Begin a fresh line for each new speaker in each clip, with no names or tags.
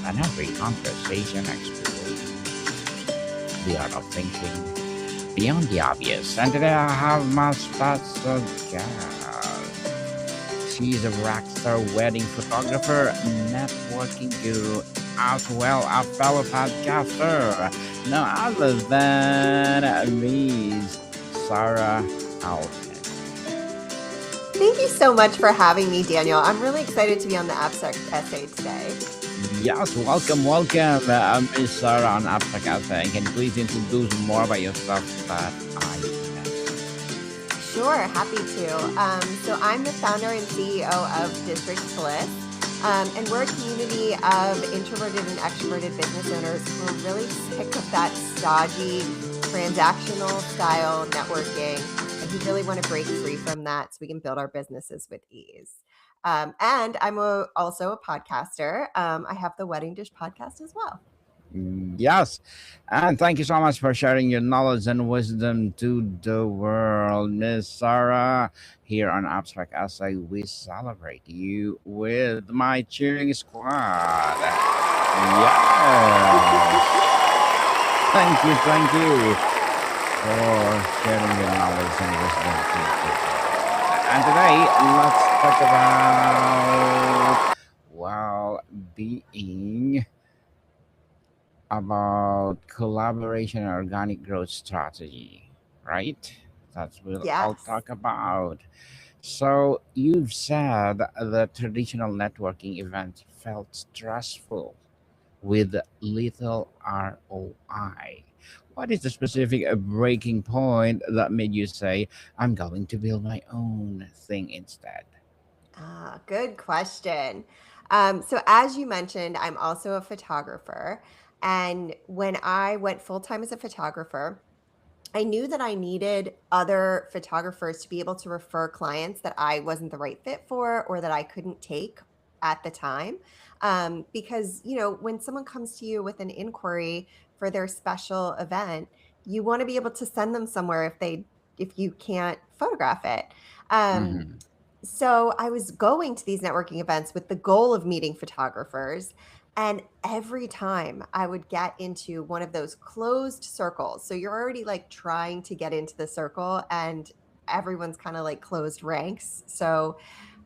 and every conversation explores the art of thinking beyond the obvious. And today I have my special guest. She's a rock star wedding photographer, networking guru, as well a fellow podcaster. No other than Miss Sara Alepin.
Thank you so much for having me, Daniel. I'm really excited to be on the abstract essay today.
Yes, welcome, Miss Sarah on Abstract Essay. Can you please introduce more about yourself that I missed?
Sure, happy to. So I'm the founder and CEO of District Bliss, and we're a community of introverted and extroverted business owners who are really sick of that stodgy, transactional style networking, and who really want to break free from that so we can build our businesses with ease. And I'm also a podcaster. I have the Wedding Dish podcast as well.
Yes, and thank you so much for sharing your knowledge and wisdom to the world, Miss Sarah. Here on Abstract Essay, we celebrate you with my cheering squad. Yes, thank you for sharing your knowledge and wisdom to the world. And today, let's talk about being about collaboration and organic growth strategy, right? That's what I'll
Yes.
talk about. So you've said the traditional networking event felt stressful with little ROI. What is the specific breaking point that made you say, I'm going to build my own thing instead?
Good question. So, as you mentioned, I'm also a photographer. And when I went full time as a photographer, I knew that I needed other photographers to be able to refer clients that I wasn't the right fit for or that I couldn't take at the time. Because, when someone comes to you with an inquiry for their special event, you want to be able to send them somewhere if you can't photograph it. Um,
Mm-hmm.
so I was going to these networking events with the goal of meeting photographers. And every time I would get into one of those closed circles, so you're already like trying to get into the circle and everyone's kind of like closed ranks. So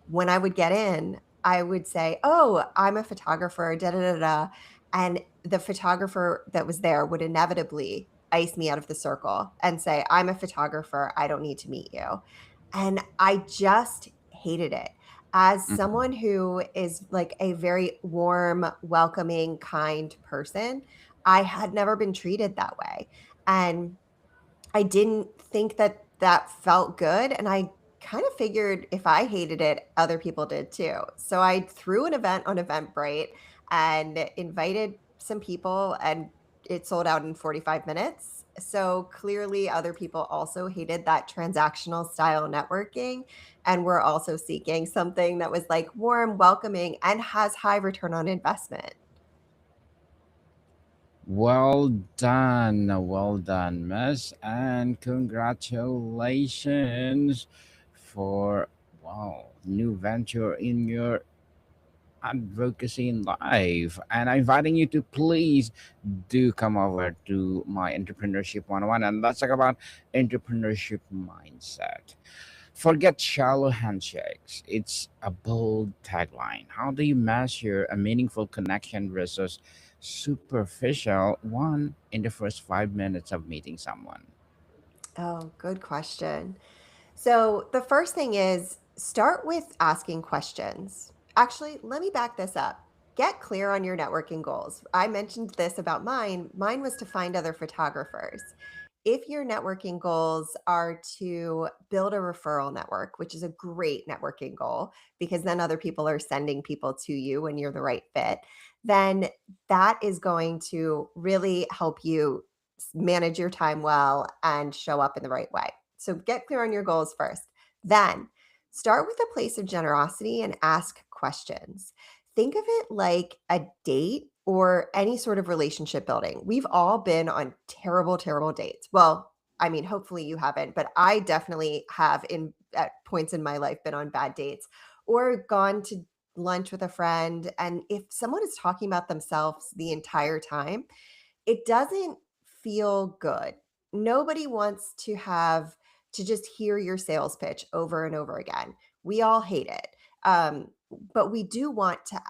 when I would get in, I would say, "Oh, I'm a photographer, da da da da." And the photographer that was there would inevitably ice me out of the circle and say, "I'm a photographer. I don't need to meet you." And I just hated it. As
Mm-hmm.
someone who is like a very warm, welcoming, kind person, I had never been treated that way. And I didn't think that that felt good, and I kind of figured if I hated it, other people did too. So I threw an event on Eventbrite and invited some people, and it sold out in 45 minutes. So clearly, other people also hated that transactional style networking and were also seeking something that was like warm, welcoming, and has high return on investment.
Well done, Miss, and congratulations for new venture in your advocacy in life. And I'm inviting you to please do come over to my entrepreneurship 101 and let's talk about entrepreneurship mindset. Forget shallow handshakes. It's a bold tagline. How do you measure a meaningful connection versus superficial one in the first 5 minutes of meeting someone?
Oh, good question. So, the first thing is start with asking questions. Actually, let me back this up. Get clear on your networking goals. I mentioned this about mine. Mine was to find other photographers. If your networking goals are to build a referral network, which is a great networking goal because then other people are sending people to you when you're the right fit, then that is going to really help you manage your time well and show up in the right way. So get clear on your goals first. Then start with a place of generosity and ask questions. Think of it like a date or any sort of relationship building. We've all been on terrible, terrible dates. Well, I mean, hopefully you haven't, but I definitely have in at points in my life been on bad dates or gone to lunch with a friend, and if someone is talking about themselves the entire time, it doesn't feel good. Nobody wants to just hear your sales pitch over and over again. We all hate it. Um, but we do want to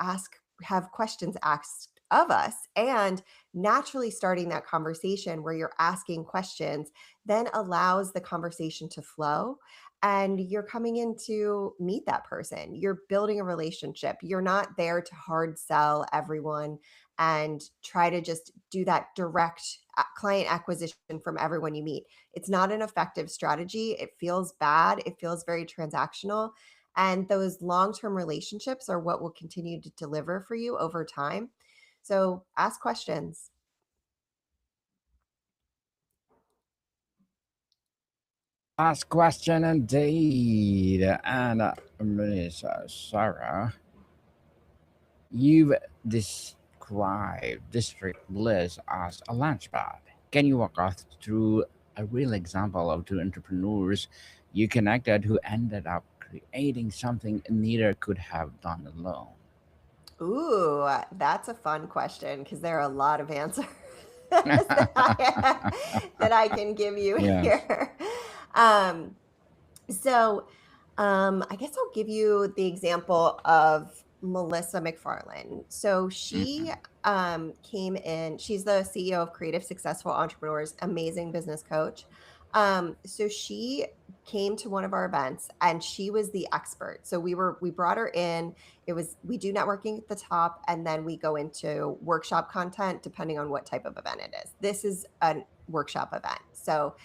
have questions asked of us, and naturally starting that conversation where you're asking questions then allows the conversation to flow, and you're coming in to meet that person. You're building a relationship. You're not there to hard sell everyone and try to just do that direct client acquisition from everyone you meet. It's not an effective strategy. It feels bad. It feels very transactional. And those long term relationships are what will continue to deliver for you over time. So ask questions.
Last question indeed. And Miss Sarah, you've described District Bliss as a launchpad. Can you walk us through a real example of two entrepreneurs you connected who ended up creating something neither could have done alone?
Ooh, that's a fun question because there are a lot of answers that I can give you
Yes.
here. Um, So, I guess I'll give you the example of Melissa McFarlane. So she
Mhm.
came in. She's the CEO of Creative Successful Entrepreneurs, amazing business coach. So she came to one of our events and she was the expert. So we brought her in. It was we do networking at the top and then we go into workshop content depending on what type of event it is. This is a workshop event. So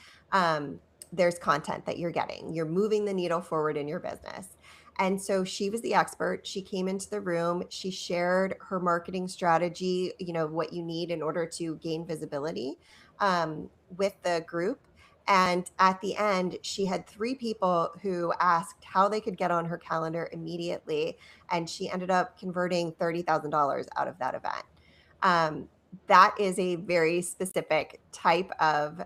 there's content that you're getting. You're moving the needle forward in your business. And so she was the expert. She came into the room. She shared her marketing strategy, what you need in order to gain visibility with the group. And at the end, she had three people who asked how they could get on her calendar immediately. And she ended up converting $30,000 out of that event. Um, that is a very specific type of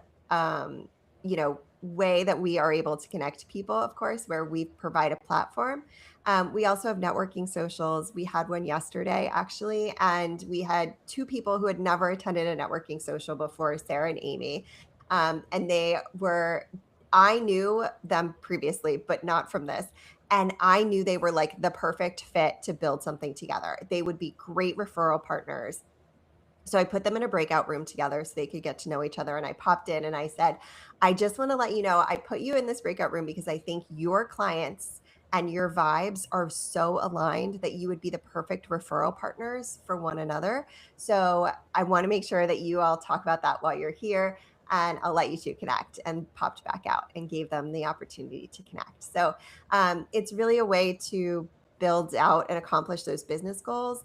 way that we are able to connect people, of course, where we provide a platform. We also have networking socials. We had one yesterday, actually, and we had two people who had never attended a networking social before, Sarah and Amy. And I knew them previously, but not from this. And I knew they were like the perfect fit to build something together. They would be great referral partners. So I put them in a breakout room together so they could get to know each other. And I popped in and I said, I just want to let you know, I put you in this breakout room because I think your clients and your vibes are so aligned that you would be the perfect referral partners for one another. So I want to make sure that you all talk about that while you're here. And I'll let you two connect, and popped back out and gave them the opportunity to connect. So it's really a way to build out and accomplish those business goals,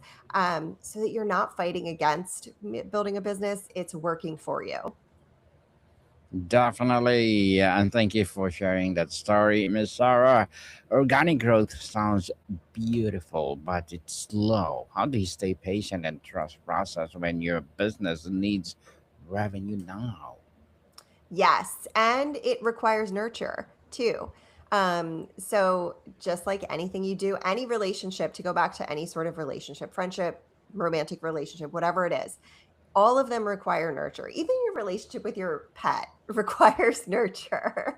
so that you're not fighting against building a business, it's working for you.
Definitely. And thank you for sharing that story, Miss Sarah. Organic growth sounds beautiful, but it's slow. How do you stay patient and trust process when your business needs revenue now?
Yes, and it requires nurture too. So just like anything you do, any relationship, to go back to any sort of relationship, friendship, romantic relationship, whatever it is, all of them require nurture. Even your relationship with your pet requires nurture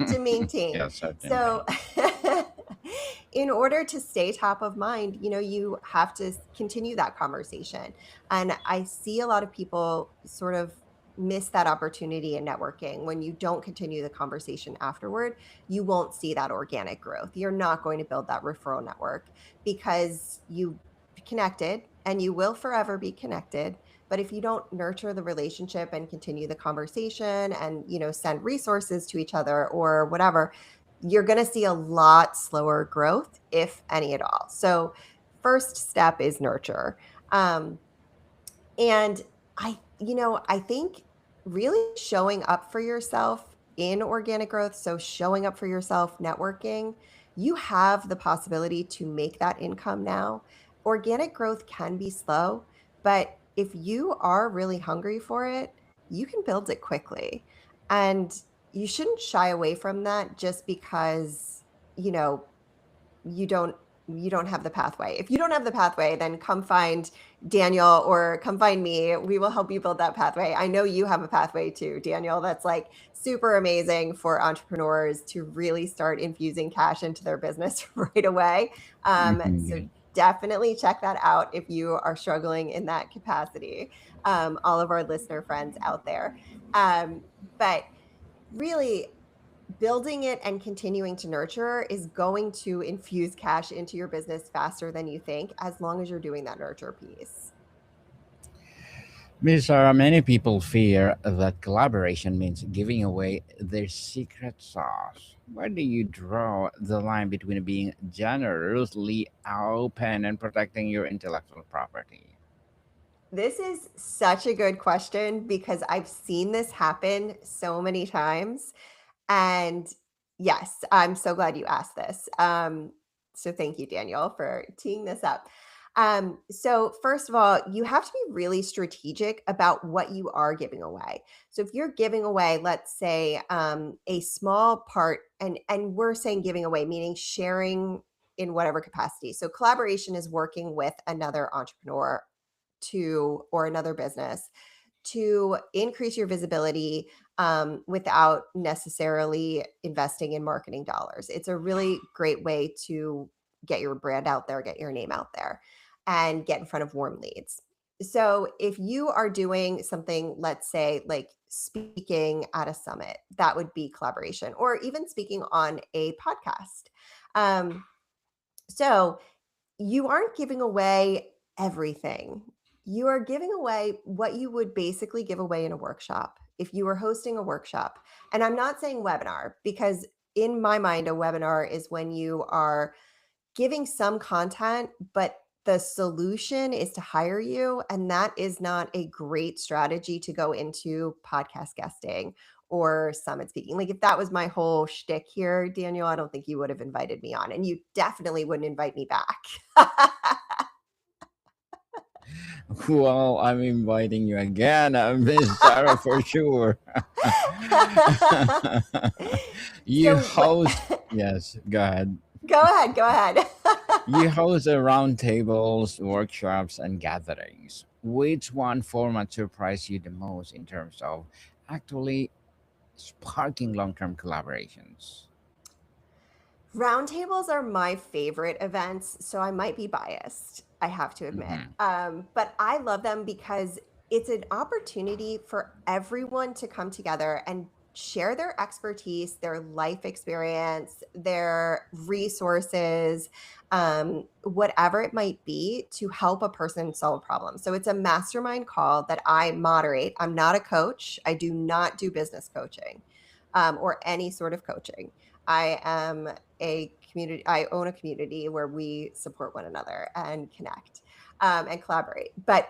to maintain.
Yes,
So,
certainly.
in order to stay top of mind, you have to continue that conversation. And I see a lot of people sort of miss that opportunity in networking. When you don't continue the conversation afterward, you won't see that organic growth. You're not going to build that referral network because you connected, and you will forever be connected. But if you don't nurture the relationship and continue the conversation and, send resources to each other or whatever, you're going to see a lot slower growth, if any at all. So, first step is nurture. Um, and I think really showing up for yourself in organic growth, so showing up for yourself, networking, you have the possibility to make that income now. Organic growth can be slow, but if you are really hungry for it, you can build it quickly. And you shouldn't shy away from that just because, you know, you don't. you don't have the pathway. If you don't have the pathway, then come find Daniel or come find me. We will help you build that pathway. I know you have a pathway too, Daniel, that's like super amazing for entrepreneurs to really start infusing cash into their business right away. So
Mhm.
definitely check that out if you are struggling in that capacity. All of our listener friends out there. But really, building it and continuing to nurture is going to infuse cash into your business faster than you think, as long as you're doing that nurture piece.
Miss Sarah, many people fear that collaboration means giving away their secret sauce. Where do you draw the line between being generously open and protecting your intellectual property?
This is such a good question because I've seen this happen so many times. And yes, I'm so glad you asked this. So thank you, Daniel, for teeing this up. So first of all, you have to be really strategic about what you are giving away. So if you're giving away, let's say, a small part, and we're saying giving away, meaning sharing in whatever capacity. So collaboration is working with another entrepreneur to or another business to increase your visibility without necessarily investing in marketing dollars. It's a really great way to get your brand out there, get your name out there, and get in front of warm leads. So, if you are doing something, let's say like speaking at a summit, that would be collaboration, or even speaking on a podcast. Um, so, you aren't giving away everything. You are giving away what you would basically give away in a workshop if you were hosting a workshop. And I'm not saying webinar because, in my mind, a webinar is when you are giving some content, but the solution is to hire you. And that is not a great strategy to go into podcast guesting or summit speaking. Like, if that was my whole shtick here, Daniel, I don't think you would have invited me on, and you definitely wouldn't invite me back.
Well, I'm inviting you again, Miss Sarah, for sure. You
So what?
host, yes, go ahead.
Go ahead, go ahead.
You host roundtables, workshops, and gatherings. Which one format surprised you the most in terms of actually sparking long term collaborations?
Roundtables are my favorite events, so I might be biased, I have to admit.
Hmm.
But I love them because it's an opportunity for everyone to come together and share their expertise, their life experience, their resources, whatever it might be, to help a person solve problems. So it's a mastermind call that I moderate. I'm not a coach, I do not do business coaching or any sort of coaching. I am a community, I own a community where we support one another and connect and collaborate. But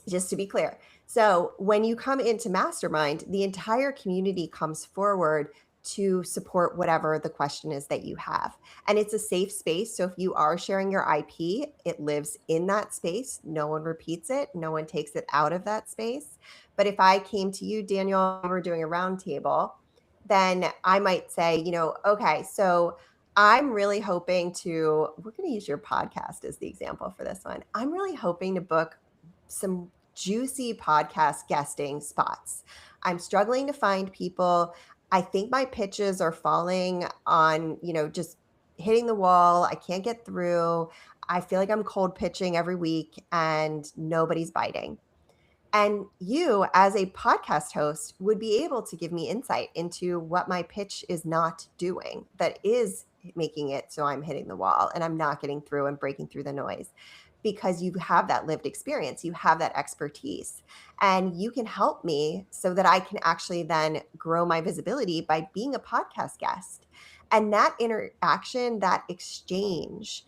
just to be clear, so when you come into mastermind, the entire community comes forward to support whatever the question is that you have, and it's a safe space. So if you are sharing your ip, it lives in that space. No one repeats it, no one takes it out of that space. But if I came to you, Daniel, and we're doing a roundtable, then I might say, okay, so I'm really hoping to, we're going to use your podcast as the example for this one. I'm really hoping to book some juicy podcast guesting spots. I'm struggling to find people. I think my pitches are falling on, just hitting the wall. I can't get through. I feel like I'm cold pitching every week and nobody's biting. And you, as a podcast host, would be able to give me insight into what my pitch is not doing that is making it so I'm hitting the wall and I'm not getting through and breaking through the noise, because you have that lived experience, you have that expertise, and you can help me so that I can actually then grow my visibility by being a podcast guest. And that interaction, that exchange,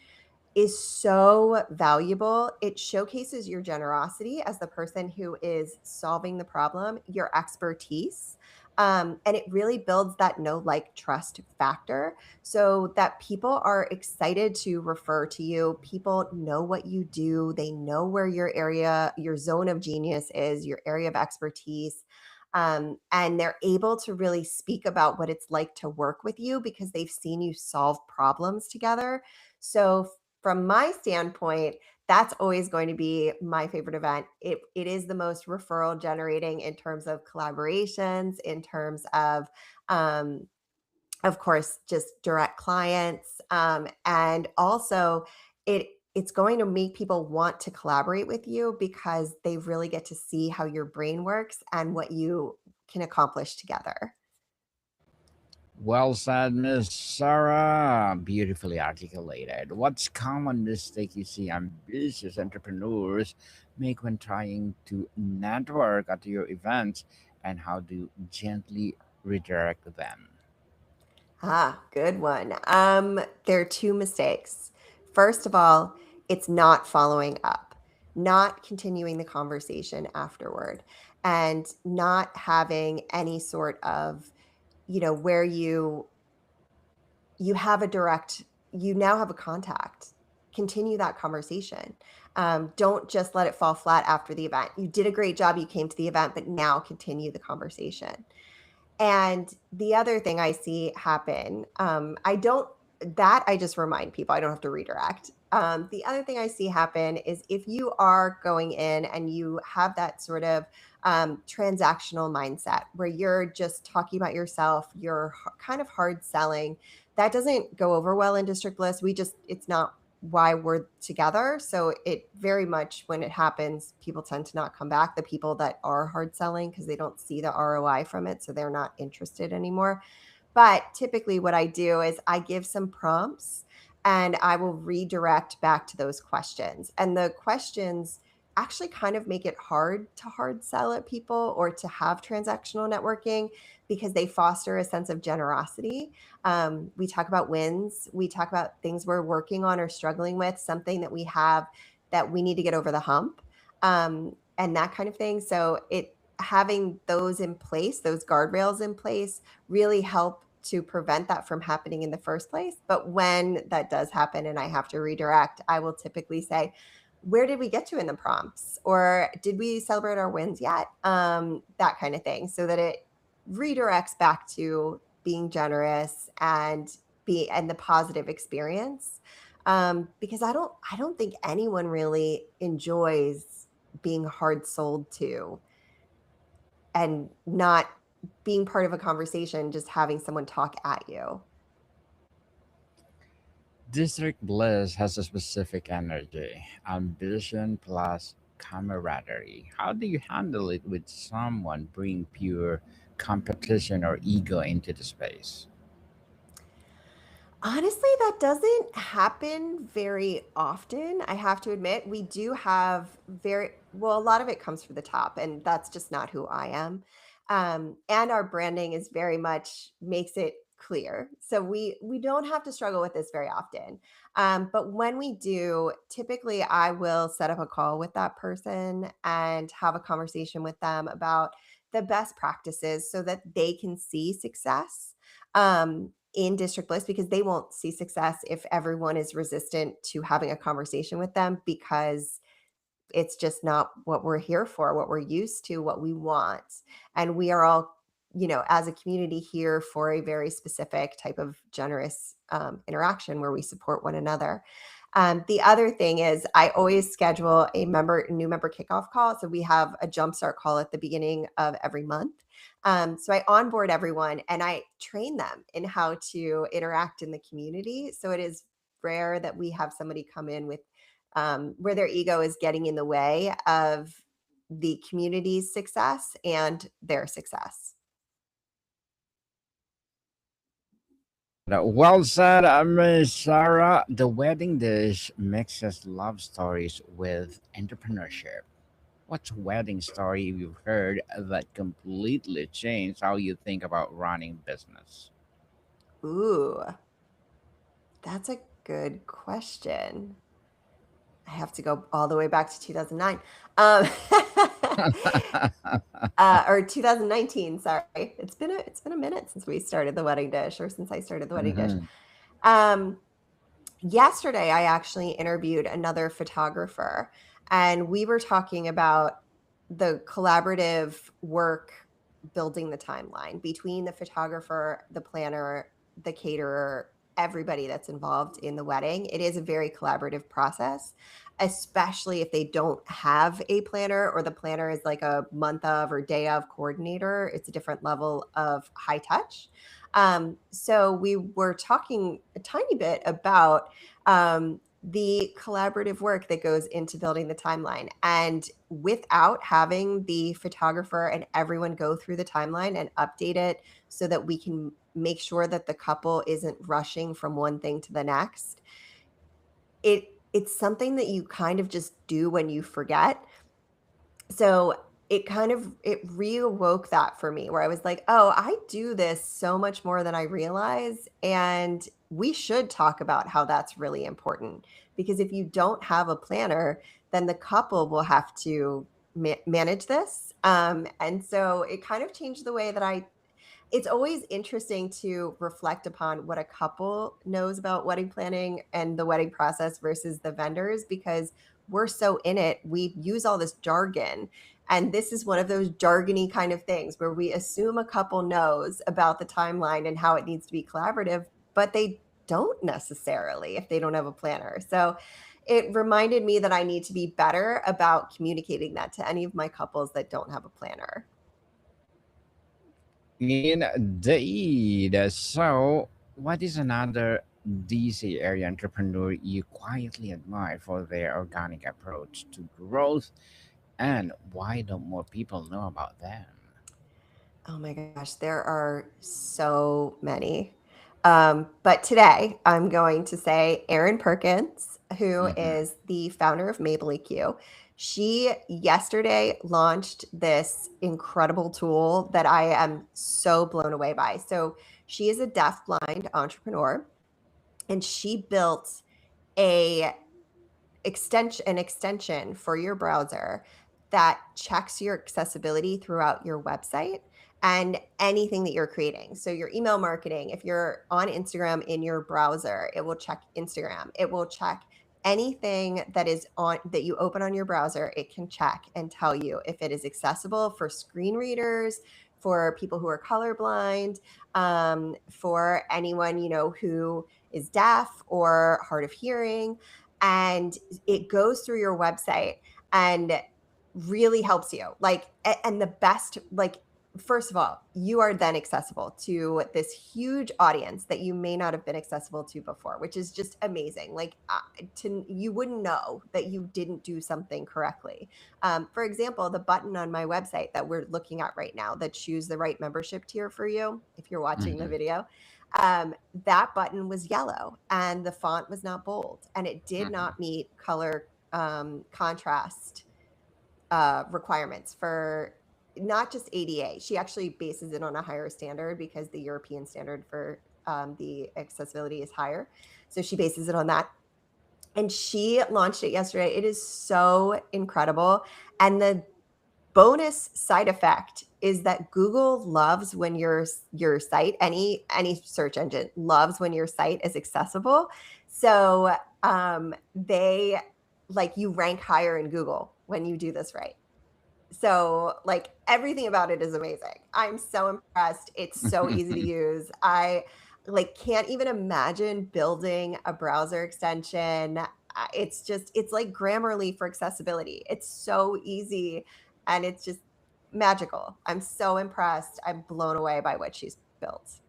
is so valuable. It showcases your generosity as the person who is solving the problem, your expertise. And it really builds that know, like, trust factor so that people are excited to refer to you. People know what you do, they know where your area, your zone of genius is, your area of expertise. And they're able to really speak about what it's like to work with you because they've seen you solve problems together. So from my standpoint, that's always going to be my favorite event. It is the most referral generating in terms of collaborations, in terms of course, just direct clients, and also it it's going to make people want to collaborate with you because they really get to see how your brain works and what you can accomplish together.
Well said, Miss Sarah. Beautifully articulated. What's common mistake you see ambitious entrepreneurs make when trying to network at your events, and how do you gently redirect them?
Ah, good one. There are two mistakes. First of all, it's not following up, not continuing the conversation afterward, and not having any sort of, where you have a direct, you now have a contact. Continue that conversation. Don't just let it fall flat after the event. You did a great job. You came to the event, but now continue the conversation. And the other thing I see happen, I just remind people, I don't have to redirect. The other thing I see happen is if you are going in and you have that sort of transactional mindset where you're just talking about yourself, you're kind of hard selling, that doesn't go over well in district list. It's not why we're together. So it very much, when it happens, people tend to not come back. The people that are hard selling, because they don't see the ROI from it, so they're not interested anymore. But typically, what I do is I give some prompts and I will redirect back to those questions. And the questions actually kind of make it hard to hard sell at people or to have transactional networking because they foster a sense of generosity. We talk about wins, we talk about things we're working on or struggling with, something that we have that we need to get over the hump, and that kind of thing. So having those in place, those guardrails in place, really help to prevent that from happening in the first place. But when that does happen and I have to redirect, I will typically say, where did we get to in the prompts? Or did we celebrate our wins yet? That kind of thing. So that it redirects back to being generous and the positive experience. Because I don't think anyone really enjoys being hard sold to and not being part of a conversation, just having someone talk at you.
District Bliss has a specific energy, ambition plus camaraderie. How do you handle it with someone bring pure competition or ego into the space?
Honestly, that doesn't happen very often. I have to admit, we do have very well, a lot of it comes from the top, and that's just not who I am. And our branding is very much makes it clear. So we don't have to struggle with this very often. But when we do, typically I will set up a call with that person and have a conversation with them about the best practices so that they can see success. In district list, because they won't see success if everyone is resistant to having a conversation with them, because it's just not what we're here for, what we're used to, what we want. And we are all, as a community here for a very specific type of generous interaction where we support one another. The other thing is I always schedule new member kickoff call. So we have a jumpstart call at the beginning of every month. So I onboard everyone and I train them in how to interact in the community. So it is rare that we have somebody come in with where their ego is getting in the way of the community's success and their success.
Well said, Miss Sarah. The wedding dish mixes love stories with entrepreneurship. What's a wedding story you've heard that completely changed how you think about running business?
Ooh, that's a good question. I have to go all the way back to 2009. Um, or 2019, sorry. It's been a minute since we started the wedding dish, or since I started the wedding dish.
Mhm.
Um, Yesterday I actually interviewed another photographer and we were talking about the collaborative work building the timeline between the photographer, the planner, the caterer. everybody that's involved in the wedding. It is a very collaborative process, especially if they don't have a planner or the planner is like a month of or day of coordinator. It's a different level of high touch. So we were talking a tiny bit about the collaborative work that goes into building the timeline. And without having the photographer and everyone go through the timeline and update it so that we can make sure that the couple isn't rushing from one thing to the next, it's something that you kind of just do when you forget. So it reawoke that for me, where I was like, oh, I do this so much more than I realize, and we should talk about how that's really important, because if you don't have a planner, then the couple will have to manage this. And so it kind of changed the way that it's always interesting to reflect upon what a couple knows about wedding planning and the wedding process versus the vendors, because we're so in it. We use all this jargon. And this is one of those jargony kind of things where we assume a couple knows about the timeline and how it needs to be collaborative, but they don't necessarily if they don't have a planner. So it reminded me that I need to be better about communicating that to any of my couples that don't have a planner.
Indeed. So, what is another DC area entrepreneur you quietly admire for their organic approach to growth, and why don't more people know about them?
Oh my gosh, there are so many. But today I'm going to say Erin Perkins, who
Hmm.
is the founder of Mabel EQ. She yesterday launched this incredible tool that I am so blown away by. So she is a deaf-blind entrepreneur, and she built a an extension for your browser that checks your accessibility throughout your website and anything that you're creating. So your email marketing, if you're on Instagram in your browser, it will check Instagram. It will check anything that is on that you open on your browser. It can check and tell you if it is accessible for screen readers, for people who are colorblind, for anyone who is deaf or hard of hearing. And it goes through your website and really helps you. Like, and the best, like, first of all, you are then accessible to this huge audience that you may not have been accessible to before, which is just amazing. Like, you wouldn't know that you didn't do something correctly. For example, the button on my website that we're looking at right now that choose the right membership tier for you, if you're watching the
Hmm.
video, that button was yellow and the font was not bold and it did
Hmm.
not meet color contrast requirements for not just ADA. She actually bases it on a higher standard because the European standard for the accessibility is higher. So she bases it on that. And she launched it yesterday. It is so incredible. And the bonus side effect is that Google loves when your site, any search engine loves when your site is accessible. So they like you rank higher in Google when you do this right. So like everything about it is amazing. I'm so impressed. It's so easy to use. I like can't even imagine building a browser extension. It's like Grammarly for accessibility. It's so easy and it's just magical. I'm so impressed. I'm blown away by what she's built.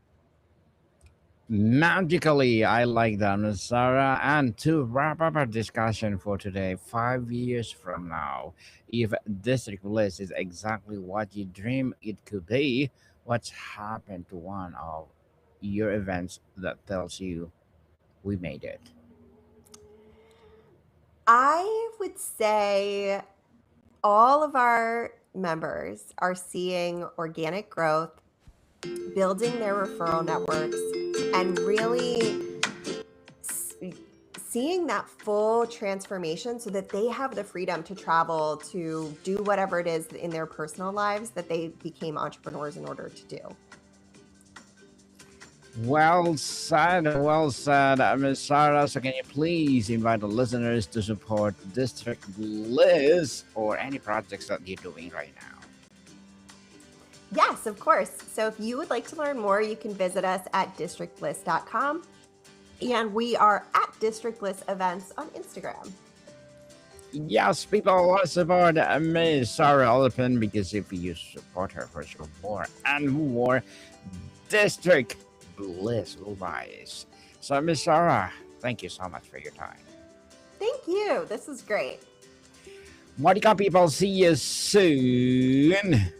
Magically, I like that, Miss Sarah. And to wrap up our discussion for today, 5 years from now, if District List is exactly what you dream it could be, what's happened to one of your events that tells you we made it?
I would say all of our members are seeing organic growth, building their referral networks, and really seeing that full transformation so that they have the freedom to travel to do whatever it is in their personal lives that they became entrepreneurs in order to do.
Well said, Miss Sarah. So, can you please invite the listeners to support District List or any projects that you're doing right now?
Yes, of course. So if you would like to learn more, you can visit us at districtlist.com. And we are at Districtless Events on Instagram.
Yes, people, let's support Miss Sara Alepin because if you support her for sure more and more, District Bliss will rise. So, Miss Sara, thank you so much for your time.
Thank you. This was great.
Monica people, see you soon.